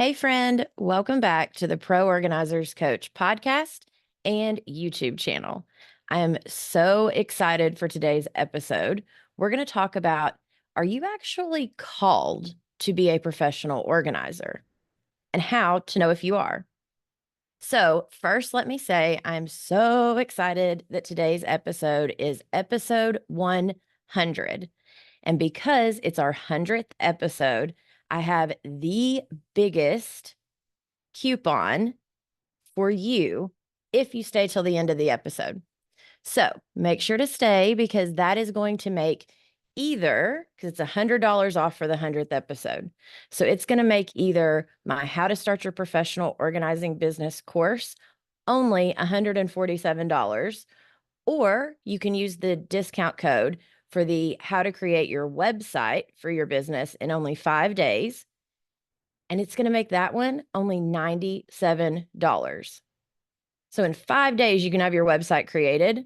Hey, friend, welcome back to the Pro Organizers Coach podcast and YouTube channel. I am so excited for today's episode. We're going to talk about, are you actually called to be a professional organizer and how to know if you are? So, first, let me say I'm so excited that today's episode is episode 100. And because it's our 100th episode, I have the biggest coupon for you if you stay till the end of the episode. So make sure to stay because that is going to make because it's $100 off for the 100th episode. So it's going to make either my How to Start Your Professional Organizing Business course only $147, or you can use the discount code for the How to Create Your Website for Your Business in only 5 days. And it's going to make that one only $97. So in 5 days, you can have your website created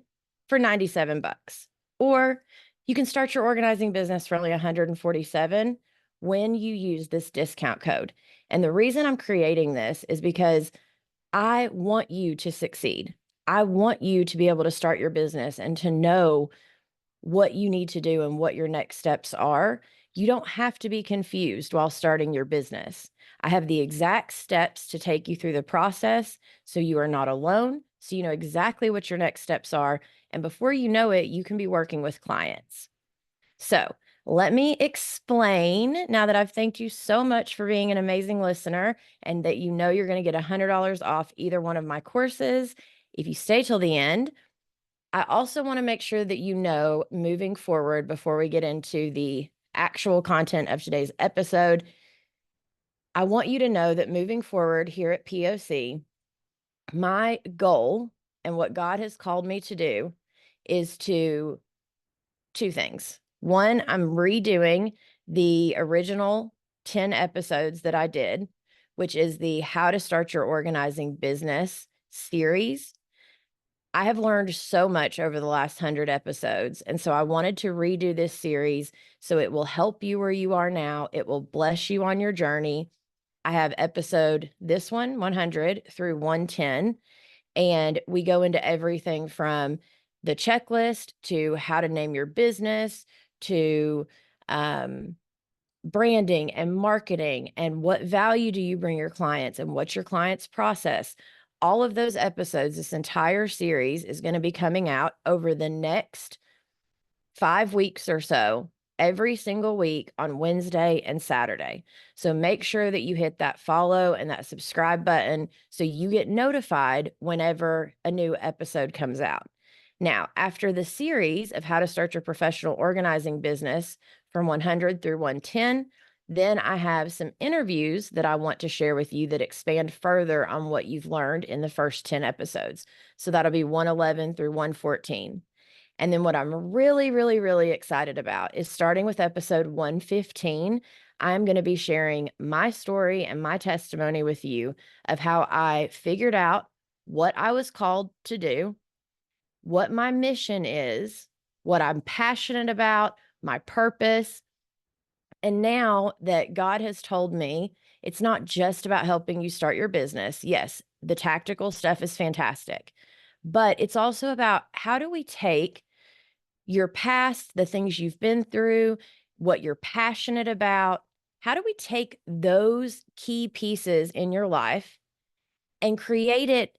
for 97 bucks. Or you can start your organizing business for only 147 when you use this discount code. And the reason I'm creating this is because I want you to succeed. I want you to be able to start your business and to know what you need to do and what your next steps are. You don't have to be confused while starting your business. I have the exact steps to take you through the process so you are not alone, so you know exactly what your next steps are. And before you know it, you can be working with clients. So let me explain now that I've thanked you so much for being an amazing listener and that you know you're going to get $100 off either one of my courses if you stay till the end. I also want to make sure that you know moving forward before we get into the actual content of today's episode, I want you to know that moving forward here at POC, my goal and what God has called me to do is two things. One, I'm redoing the original 10 episodes that I did, which is the How to Start Your Organizing Business series. I have learned so much over the last 100 episodes. And so I wanted to redo this series so it will help you where you are now. It will bless you on your journey. I have this one, 100 through 110. And we go into everything from the checklist to how to name your business to branding and marketing and what value do you bring your clients and what's your client's process. All of those episodes, this entire series is going to be coming out over the next 5 weeks or so, every single week on Wednesday and Saturday. So make sure that you hit that follow and that subscribe button so you get notified whenever a new episode comes out. Now, after the series of How to Start Your Professional Organizing Business from 100 through 110, then I have some interviews that I want to share with you that expand further on what you've learned in the first 10 episodes. So that'll be 111 through 114. And then what I'm really, really, really excited about is starting with episode 115. I'm going to be sharing my story and my testimony with you of how I figured out what I was called to do, what my mission is, what I'm passionate about, my purpose. And now that God has told me it's not just about helping you start your business. Yes, the tactical stuff is fantastic, but it's also about how do we take your past, the things you've been through, what you're passionate about. How do we take those key pieces in your life and create it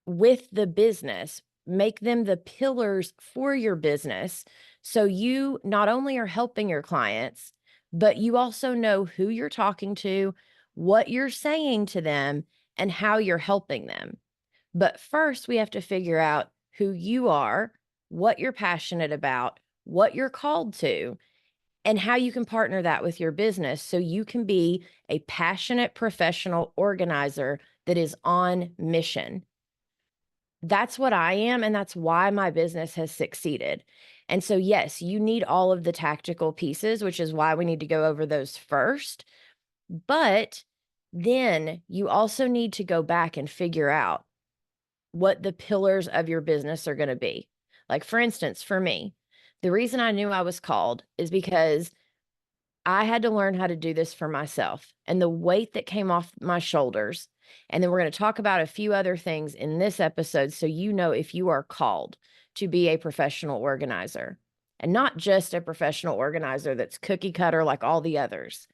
with the business, make them the pillars for your business so you not only are helping your clients, but you also know who you're talking to, what you're saying to them, and how you're helping them. But first, we have to figure out who you are, what you're passionate about, what you're called to, and how you can partner that with your business so you can be a passionate professional organizer that is on mission. That's what I am, and that's why my business has succeeded. And so, yes, you need all of the tactical pieces, which is why we need to go over those first. But then you also need to go back and figure out what the pillars of your business are going to be. Like, for instance, for me, the reason I knew I was called is because I had to learn how to do this for myself and the weight that came off my shoulders. And then we're going to talk about a few other things in this episode so you know if you are called to be a professional organizer and not just a professional organizer that's cookie cutter like all the others.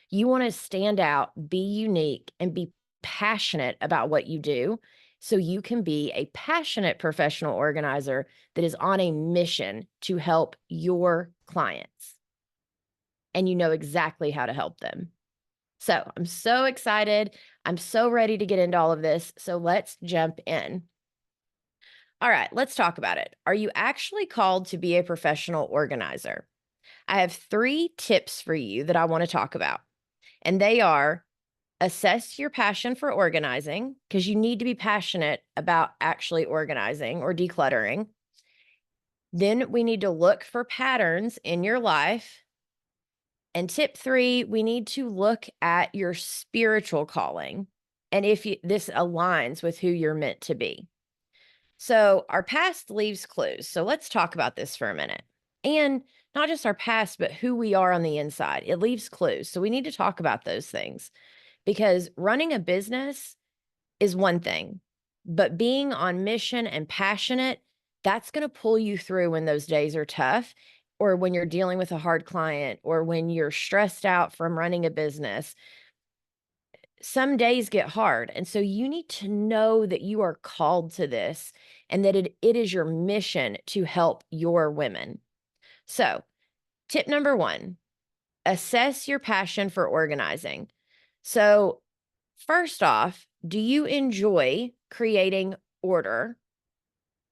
You want to stand out, be unique, and be passionate about what you do so you can be a passionate professional organizer that is on a mission to help your clients. And you know exactly how to help them. So I'm so excited. I'm so ready to get into all of this. So let's jump in. All right, let's talk about it. Are you actually called to be a professional organizer? I have 3 tips for you that I want to talk about. And they are assess your passion for organizing, because you need to be passionate about actually organizing or decluttering. Then we need to look for patterns in your life. And tip 3, we need to look at your spiritual calling and if this aligns with who you're meant to be. So, our past leaves clues. So, let's talk about this for a minute. And not just our past, but who we are on the inside. It leaves clues. So, we need to talk about those things because running a business is one thing, but being on mission and passionate, that's going to pull you through when those days are tough or when you're dealing with a hard client or when you're stressed out from running a business. Some days get hard. And so you need to know that you are called to this and that it is your mission to help your women. So, tip number 1, assess your passion for organizing. So, first off, do you enjoy creating order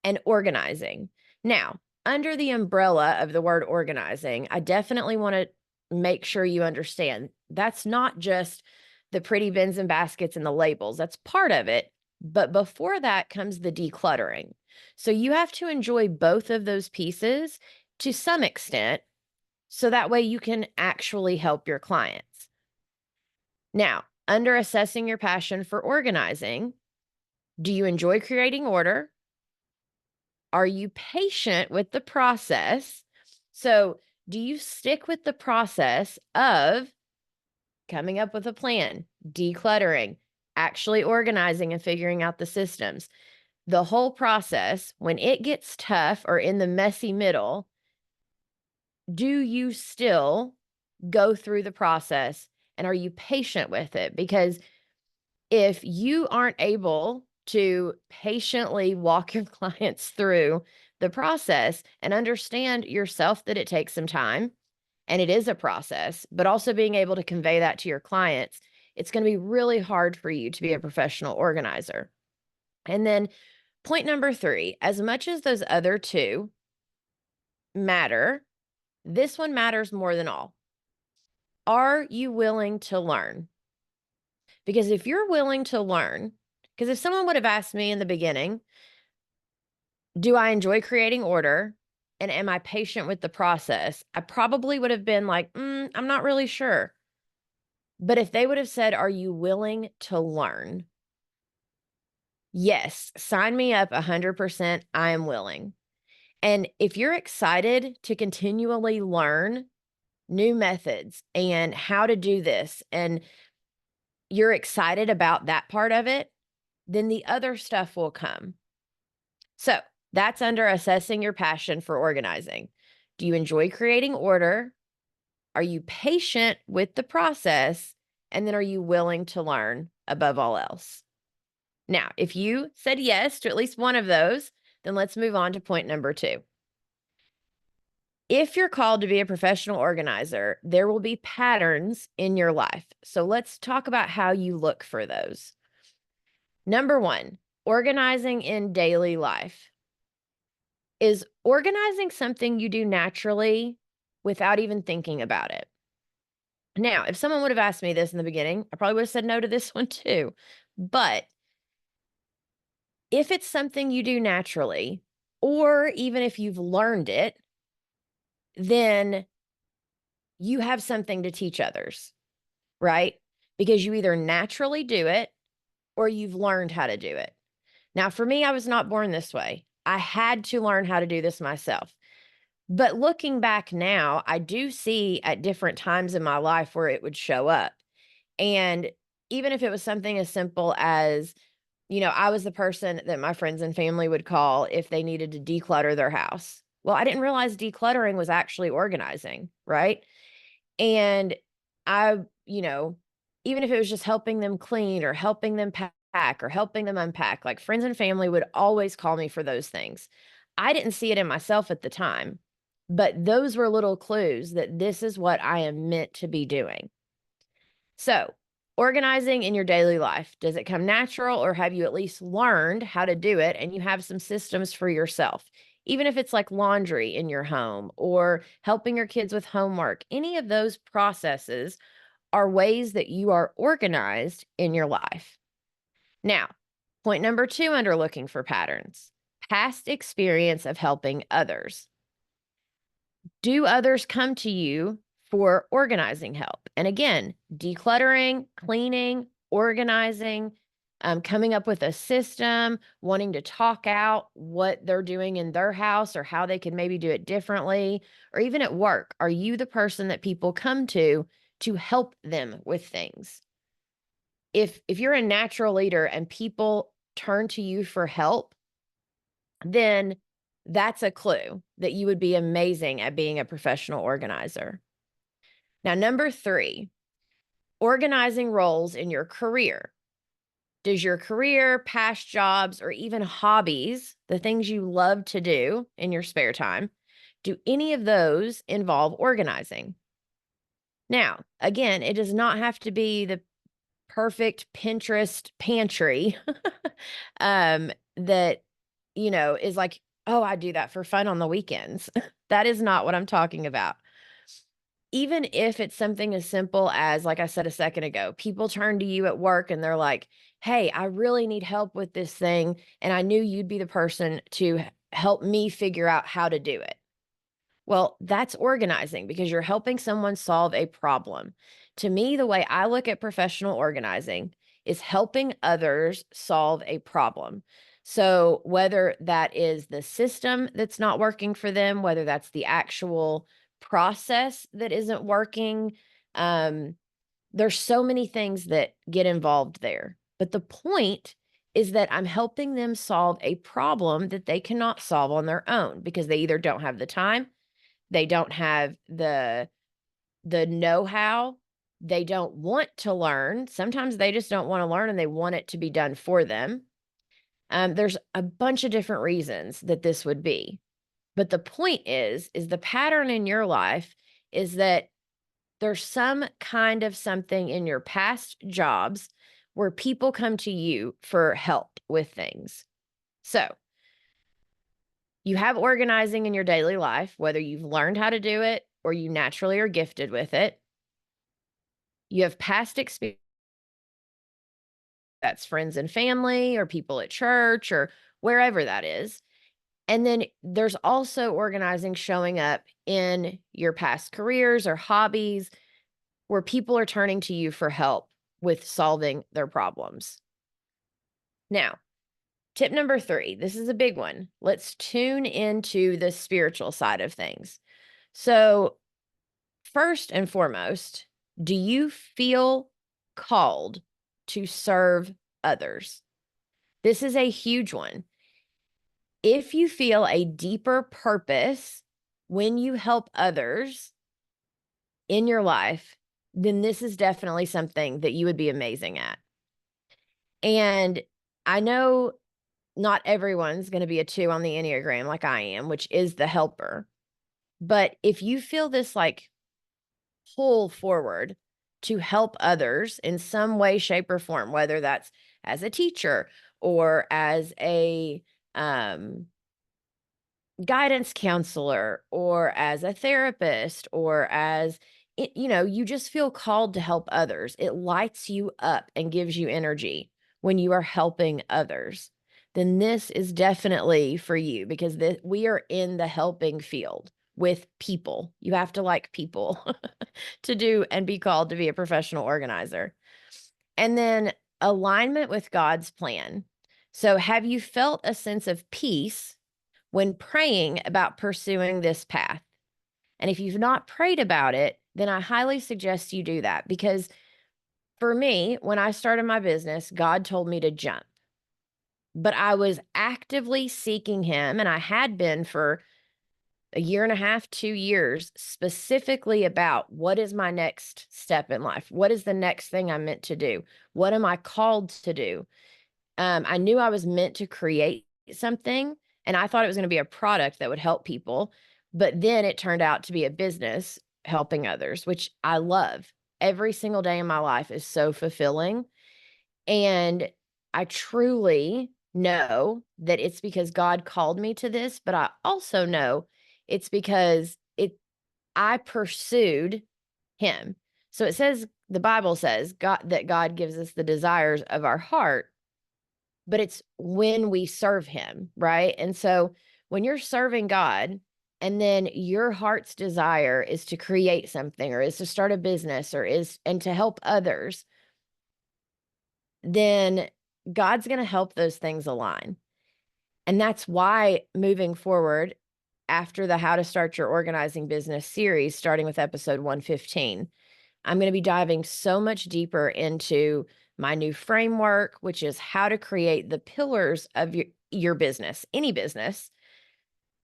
and organizing? Now, under the umbrella of the word organizing, I definitely want to make sure you understand that's not just the pretty bins and baskets and the labels. That's part of it. But before that comes the decluttering. So you have to enjoy both of those pieces to some extent so that way you can actually help your clients. Now, under assessing your passion for organizing, do you enjoy creating order? Are you patient with the process? So, do you stick with the process of coming up with a plan, decluttering, actually organizing and figuring out the systems? The whole process, when it gets tough or in the messy middle, do you still go through the process and are you patient with it? Because if you aren't able to patiently walk your clients through the process and understand yourself that it takes some time and it is a process, but also being able to convey that to your clients, it's going to be really hard for you to be a professional organizer. And then point number 3, as much as those other 2 matter, this one matters more than all. Are you willing to learn? Because if you're willing to learn, because if someone would have asked me in the beginning, do I enjoy creating order? And am I patient with the process? I probably would have been like, I'm not really sure. But if they would have said, are you willing to learn? Yes, sign me up 100%. I am willing. And if you're excited to continually learn new methods and how to do this, and you're excited about that part of it, then the other stuff will come. So that's under assessing your passion for organizing. Do you enjoy creating order? Are you patient with the process? And then are you willing to learn above all else? Now, if you said yes to at least one of those, then let's move on to point number 2. If you're called to be a professional organizer, there will be patterns in your life. So let's talk about how you look for those. Number 1, organizing in daily life. Is organizing something you do naturally without even thinking about it? Now, if someone would have asked me this in the beginning, I probably would have said no to this one too. But if it's something you do naturally, or even if you've learned it, then you have something to teach others, right? Because you either naturally do it or you've learned how to do it. Now, for me, I was not born this way. I had to learn how to do this myself. But looking back now, I do see at different times in my life where it would show up. And even if it was something as simple as, I was the person that my friends and family would call if they needed to declutter their house. Well, I didn't realize decluttering was actually organizing, right? And I, you know, even if it was just helping them clean or helping them pack or helping them unpack, like friends and family would always call me for those things. I didn't see it in myself at the time, but those were little clues that this is what I am meant to be doing. So, organizing in your daily life, does it come natural or have you at least learned how to do it and you have some systems for yourself? Even if it's like laundry in your home or helping your kids with homework, any of those processes are ways that you are organized in your life. Now, point number 2 under looking for patterns, past experience of helping others. Do others come to you for organizing help? And again, decluttering, cleaning, organizing, coming up with a system, wanting to talk out what they're doing in their house or how they could maybe do it differently, or even at work. Are you the person that people come to help them with things? If you're a natural leader and people turn to you for help, then that's a clue that you would be amazing at being a professional organizer. Now, number 3, organizing roles in your career. Does your career, past jobs, or even hobbies, the things you love to do in your spare time, do any of those involve organizing? Now, again, it does not have to be the perfect Pinterest pantry that, is like, oh, I do that for fun on the weekends. That is not what I'm talking about. Even if it's something as simple as, like I said a second ago, people turn to you at work and they're like, hey, I really need help with this thing. And I knew you'd be the person to help me figure out how to do it. Well, that's organizing because you're helping someone solve a problem. To me, the way I look at professional organizing is helping others solve a problem. So, whether that is the system that's not working for them, whether that's the actual process that isn't working, um, there's so many things that get involved there. But the point is that I'm helping them solve a problem that they cannot solve on their own because they either don't have the time, they don't have the know-how, they don't want to learn. Sometimes they just don't wanna learn and they want it to be done for them. There's a bunch of different reasons that this would be. But the point is the pattern in your life is that there's some kind of something in your past jobs where people come to you for help with things. So, you have organizing in your daily life, whether you've learned how to do it or you naturally are gifted with it. You have past experience, that's friends and family or people at church or wherever that is. And then there's also organizing showing up in your past careers or hobbies where people are turning to you for help with solving their problems. Now, tip number 3, this is a big one. Let's tune into the spiritual side of things. So, first and foremost, do you feel called to serve others? This is a huge one. If you feel a deeper purpose when you help others in your life, then this is definitely something that you would be amazing at. And I know not everyone's going to be a 2 on the Enneagram like I am, which is the helper. But if you feel this like pull forward to help others in some way, shape, or form, whether that's as a teacher or as a um, guidance counselor or as a therapist or as you just feel called to help others. It lights you up and gives you energy when you are helping others. Then this is definitely for you because we are in the helping field with people. You have to like people to do and be called to be a professional organizer. And then alignment with God's plan. So, have you felt a sense of peace when praying about pursuing this path. And if you've not prayed about it, then I highly suggest you do that, because for me, when I started my business, God told me to jump, but I was actively seeking Him, and I had been for a year and a half, 2 years, specifically about what is my next step in life? What is the next thing I'm meant to do? What am I called to do? I knew I was meant to create something, and I thought it was going to be a product that would help people. But then it turned out to be a business helping others, which I love. Every single day in my life is so fulfilling. And I truly know that it's because God called me to this, but I also know it's because I pursued Him. So it says, the Bible says that God gives us the desires of our heart, but it's when we serve Him, right? And so when you're serving God, and then your heart's desire is to create something, or is to start a business, and to help others, then God's going to help those things align. And that's why moving forward, after the How to Start Your Organizing Business series, starting with episode 115, I'm going to be diving so much deeper into my new framework, which is how to create the pillars of your business, any business,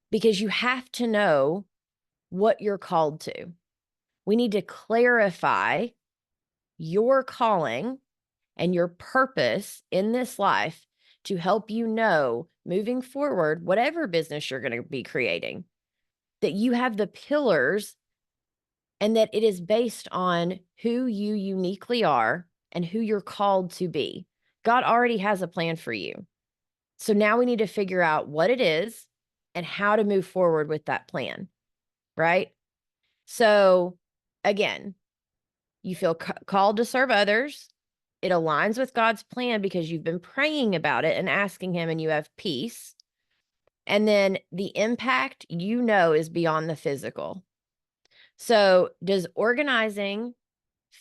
because you have to know what you're called to. We need to clarify your calling and your purpose in this life to help you know, moving forward, whatever business you're going to be creating, that you have the pillars, and that it is based on who you uniquely are and who you're called to be. God already has a plan for you. So now we need to figure out what it is and how to move forward with that plan, right? So again, you feel called to serve others. It aligns with God's plan because you've been praying about it and asking Him, and you have peace. And then the impact, is beyond the physical. So does organizing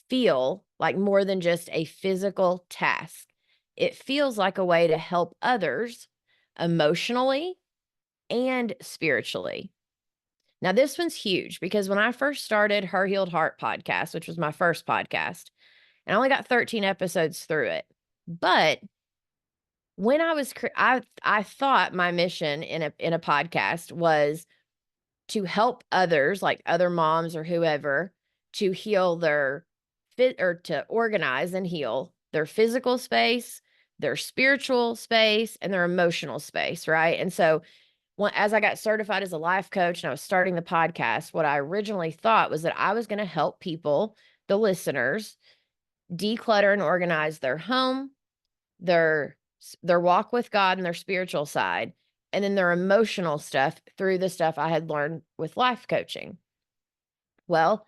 feel like more than just a physical task? It feels like a way to help others emotionally and spiritually. Now, this one's huge, because when I first started Her Healed Heart podcast, which was my first podcast, and I only got 13 episodes through it, but when I was, I thought my mission in a podcast was to help others, like other moms or whoever, to heal their or to organize and heal their physical space, their spiritual space, and their emotional space, right? And so as I got certified as a life coach and I was starting the podcast, what I originally thought was that I was going to help people, the listeners, declutter and organize their home, their walk with God and their spiritual side, and then their emotional stuff through the stuff I had learned with life coaching. Well,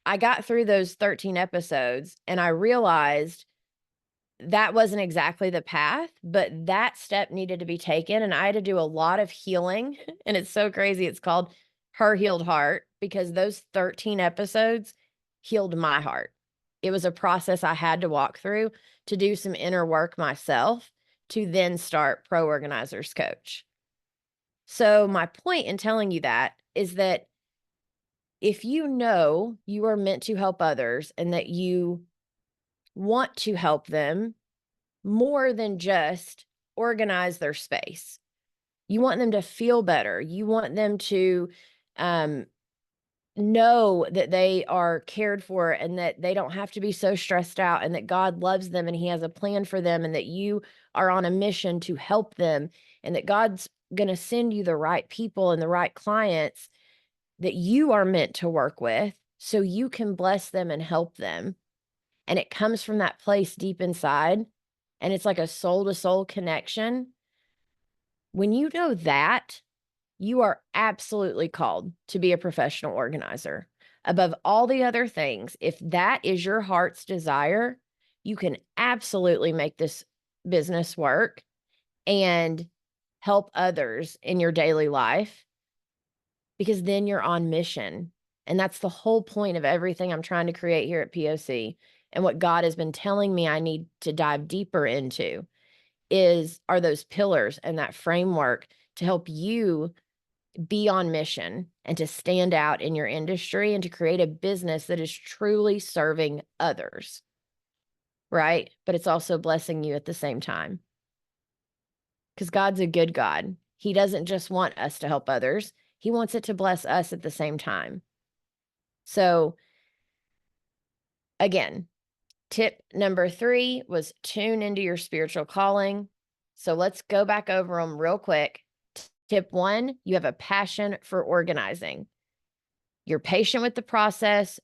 I got through those 13 episodes and I realized that wasn't exactly the path, but that step needed to be taken. And I had to do a lot of healing. And it's so crazy. It's called Her Healed Heart, because those 13 episodes healed my heart. It was a process I had to walk through to do some inner work myself to then start Pro Organizers Coach. So my point in telling you that is that if you know you are meant to help others and that you want to help them more than just organize their space, you want them to feel better. You want them to know that they are cared for and that they don't have to be so stressed out, and that God loves them and He has a plan for them, and that you are on a mission to help them, and that God's going to send you the right people and the right clients that you are meant to work with so you can bless them and help them. And it comes from that place deep inside, and it's like a soul to soul connection. When you know that, you are absolutely called to be a professional organizer. Above all the other things, if that is your heart's desire, you can absolutely make this business work and help others in your daily life, because then you're on mission. And that's the whole point of everything I'm trying to create here at POC. And what God has been telling me I need to dive deeper into are those pillars and that framework to help you be on mission and to stand out in your industry and to create a business that is truly serving others, right? But it's also blessing you at the same time. Because God's a good God. He doesn't just want us to help others, He wants it to bless us at the same time. So, again, tip number 3 was tune into your spiritual calling. So let's go back over them real quick. Tip 1, you have a passion for organizing. You're patient with the process.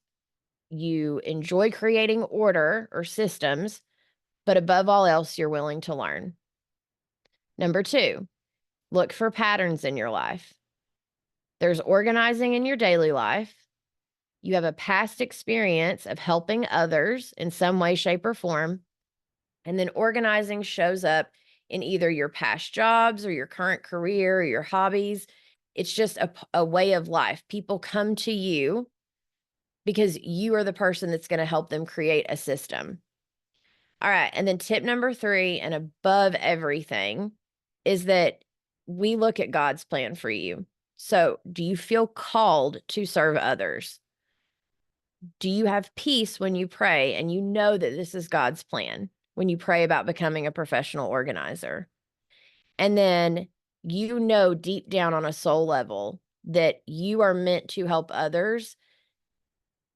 You enjoy creating order or systems, but above all else, you're willing to learn. Number 2, look for patterns in your life. There's organizing in your daily life. You have a past experience of helping others in some way, shape, or form. And then organizing shows up in either your past jobs or your current career or your hobbies. It's just a way of life. People come to you because you are the person that's going to help them create a system. All right. And then tip number 3, and above everything, is that we look at God's plan for you. So, do you feel called to serve others? Do you have peace when you pray and you know that this is God's plan when you pray about becoming a professional organizer? And then you know deep down on a soul level that you are meant to help others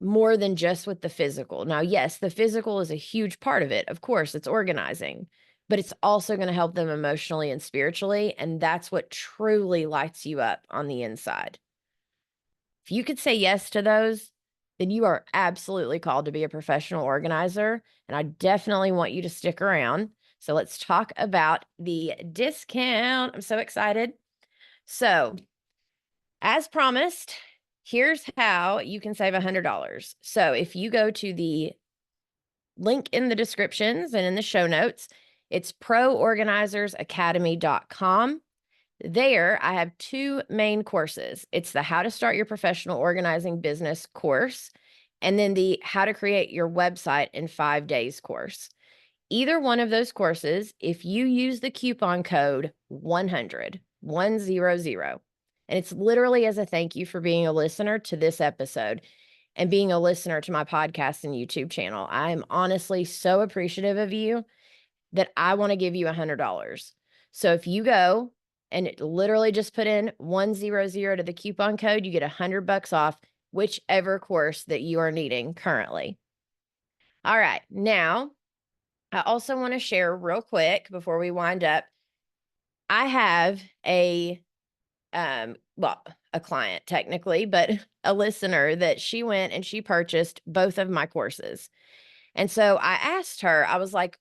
more than just with the physical. Now, yes, the physical is a huge part of it. Of course, it's organizing, but it's also going to help them emotionally and spiritually. And that's what truly lights you up on the inside. If you could say yes to those, then you are absolutely called to be a professional organizer. And I definitely want you to stick around. So let's talk about the discount. I'm so excited. So, as promised, here's how you can save $100. So, if you go to the link in the descriptions and in the show notes, it's proorganizersacademy.com. There, I have 2 main courses. It's the How to Start Your Professional Organizing Business course, and then the How to Create Your Website in 5 Days course. Either one of those courses, if you use the coupon code 100, and it's literally as a thank you for being a listener to this episode and being a listener to my podcast and YouTube channel. I'm honestly so appreciative of you that I want to give you $100. So if you go and literally just put in 100 to the coupon code, you get $100 off whichever course that you are needing currently. All right. Now, I also want to share real quick before we wind up. I have a client technically, but a listener that she went and she purchased both of my courses. And so I asked her, I was like,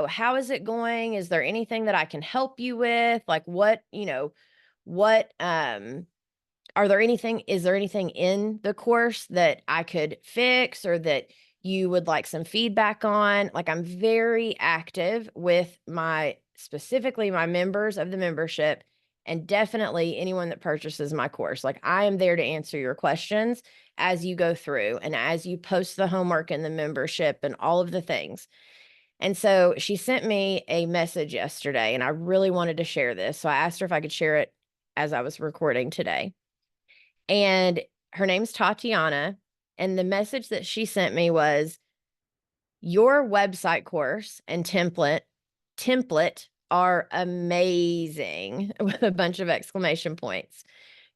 how is it going? Is there anything that I can help you with? Like is there anything in the course that I could fix or that you would like some feedback on? Like, I'm very active with specifically my members of the membership, and definitely anyone that purchases my course. Like, I am there to answer your questions as you go through and as you post the homework in the membership and all of the things. And so she sent me a message yesterday, and I really wanted to share this. So I asked her if I could share it as I was recording today. And her name's Tatiana. And the message that she sent me was, your website course and template are amazing, with a bunch of exclamation points.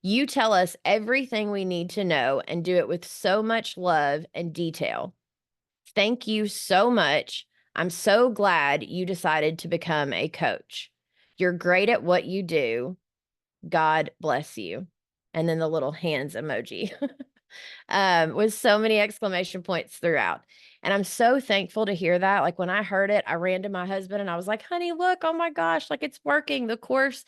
You tell us everything we need to know and do it with so much love and detail. Thank you so much. I'm so glad you decided to become a coach. You're great at what you do. God bless you. And then the little hands emoji with so many exclamation points throughout. And I'm so thankful to hear that. Like, when I heard it, I ran to my husband and I was like, honey, look, oh my gosh, like, it's working. The course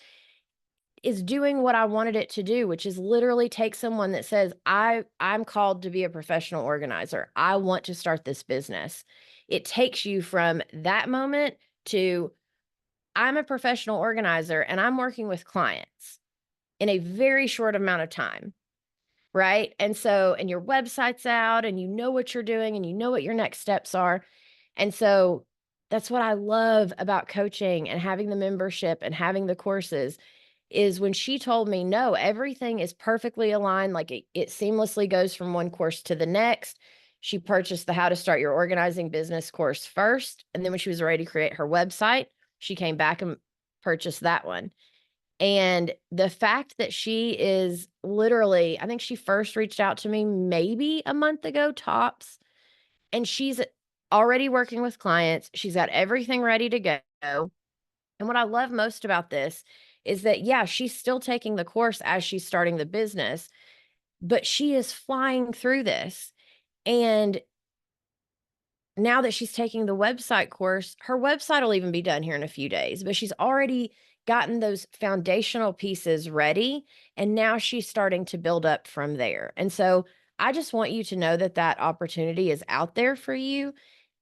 is doing what I wanted it to do, which is literally take someone that says, I'm called to be a professional organizer. I want to start this business. It takes you from that moment to, I'm a professional organizer and I'm working with clients in a very short amount of time. Right. And your website's out and you know what you're doing and you know what your next steps are. And so that's what I love about coaching and having the membership and having the courses is when she told me, no, everything is perfectly aligned. Like it seamlessly goes from one course to the next. She purchased the How to Start Your Organizing Business course first. And then when she was ready to create her website, she came back and purchased that one. And the fact that she is literally, I think she first reached out to me maybe a month ago, tops, and she's already working with clients. She's got everything ready to go. And what I love most about this is that, yeah, she's still taking the course as she's starting the business, but she is flying through this. And now that she's taking the website course, her website will even be done here in a few days, but she's already gotten those foundational pieces ready. And now she's starting to build up from there. And so I just want you to know that that opportunity is out there for you.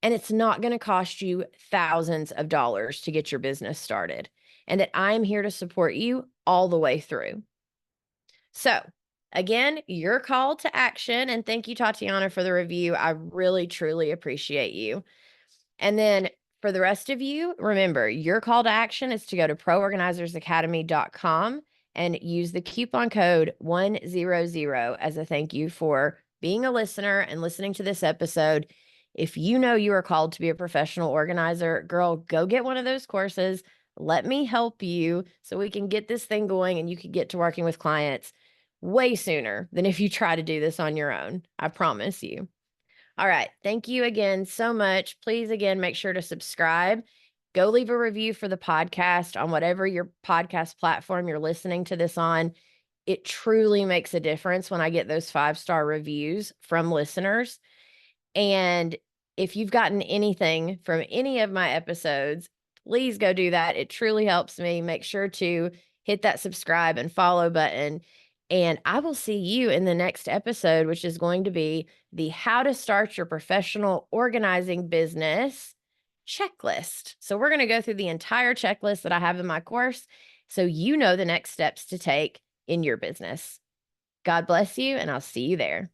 And it's not going to cost you thousands of dollars to get your business started. And that I'm here to support you all the way through. So, again, your call to action. And thank you, Tatiana, for the review. I really, truly appreciate you. And then for the rest of you, remember your call to action is to go to proorganizersacademy.com and use the coupon code 100 as a thank you for being a listener and listening to this episode. If you know you are called to be a professional organizer, girl, go get one of those courses. Let me help you so we can get this thing going and you can get to working with clients way sooner than if you try to do this on your own. I promise you. All right. Thank you again so much. Please, again, make sure to subscribe. Go leave a review for the podcast on whatever your podcast platform you're listening to this on. It truly makes a difference when I get those 5-star reviews from listeners. And if you've gotten anything from any of my episodes, please go do that. It truly helps me. Make sure to hit that subscribe and follow button. And I will see you in the next episode, which is going to be the How to Start Your Professional Organizing Business checklist. So we're going to go through the entire checklist that I have in my course so you know the next steps to take in your business. God bless you, and I'll see you there.